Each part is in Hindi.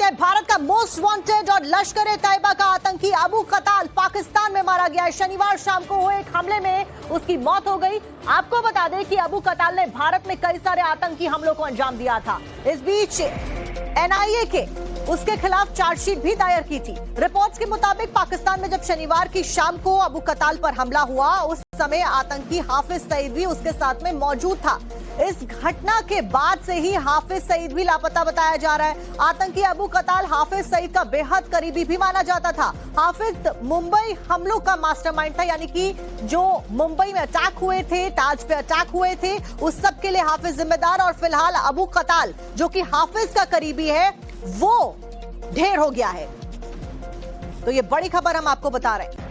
है भारत का मोस्ट वांटेड और लश्कर ए तैयबा का आतंकी अबू कताल पाकिस्तान में मारा गया है। शनिवार शाम को हुए एक हमले में उसकी मौत हो गई। आपको बता दें कि अबू कताल ने भारत में कई सारे आतंकी हमलों को अंजाम दिया था। इस बीच एनआईए के उसके खिलाफ चार्जशीट भी दायर की थी। रिपोर्ट्स के मुताबिक पाकिस्तान में जब शनिवार की शाम को अबू कताल पर हमला हुआ, उस समय आतंकी हाफिज सईद भी उसके साथ में मौजूद था। इस घटना के बाद से ही हाफिज सईद भी लापता बताया जा रहा है। आतंकी अबू कताल हाफिज सईद का बेहद करीबी भी माना जाता था। हाफिज मुंबई हमलों का मास्टरमाइंड था, यानी कि जो मुंबई में अटैक हुए थे, ताज पे अटैक हुए थे, उस सब के लिए हाफिज जिम्मेदार। और फिलहाल अबू कताल जो कि हाफिज का करीबी है, वो ढेर हो गया है। तो ये बड़ी खबर हम आपको बता रहे हैं।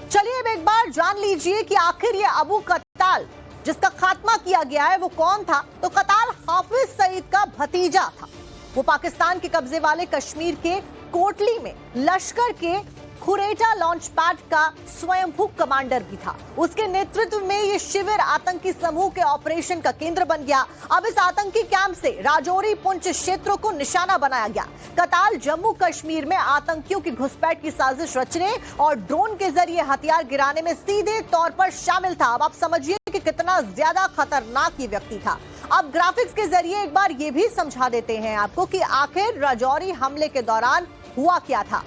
चलिए अब एक बार जान लीजिए कि आखिर ये अबू कताल जिसका खात्मा किया गया है वो कौन था। तो कताल हाफिज सईद का भतीजा था। वो पाकिस्तान के कब्जे वाले कश्मीर के कोटली में लश्कर के खुरेटा लॉन्च पैड का स्वयंभू कमांडर भी था। उसके नेतृत्व में ये शिविर आतंकी समूह के ऑपरेशन का केंद्र बन गया। अब इस आतंकी कैंप से राजौरी पुंछ क्षेत्रों को निशाना बनाया गया। कताल जम्मू कश्मीर में आतंकियों की घुसपैठ की साजिश रचने और ड्रोन के जरिए हथियार गिराने में सीधे तौर पर शामिल था। अब आप समझिए कि कितना ज्यादा खतरनाक ये व्यक्ति था। अब ग्राफिक्स के जरिए एक बार ये भी समझा देते हैं आपको कि आखिर राजौरी हमले के दौरान हुआ क्या था।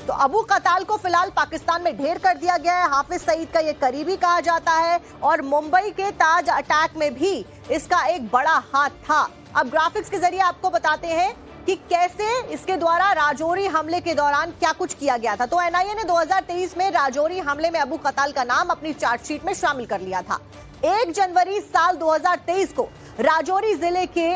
तो अबू कताल को फिलहाल पाकिस्तान में ढेर कर दिया गया है। हाफिज सईद का ये करीबी कहा जाता है और मुंबई के ताज अटैक में भी इसका एक बड़ा हाथ था। अब ग्राफिक्स के जरिए आपको बताते हैं कि कैसे इसके द्वारा राजौरी हमले के दौरान क्या कुछ किया गया था। तो एनआईए ने 2023 में राजौरी हमले में अबू कताल का नाम अपनी चार्जशीट में शामिल कर लिया था। 1 जनवरी साल 2023 को राजौरी जिले के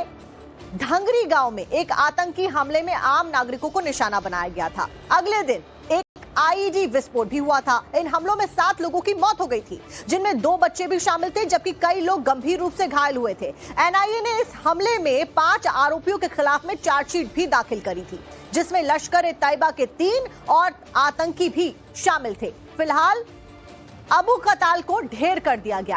ढंगरी गांव में एक आतंकी हमले में आम नागरिकों को निशाना बनाया गया था। अगले दिन एक आईईडी विस्फोट भी हुआ था। इन हमलों में 7 लोगों की मौत हो गई थी, जिनमें 2 बच्चे भी शामिल थे, जबकि कई लोग गंभीर रूप से घायल हुए थे। एनआईए ने इस हमले में 5 आरोपियों के खिलाफ में चार्जशीट भी दाखिल करी थी, जिसमें लश्कर ए तैयबा के 3 और आतंकी भी शामिल थे। फिलहाल अबू कताल को ढेर कर दिया गया।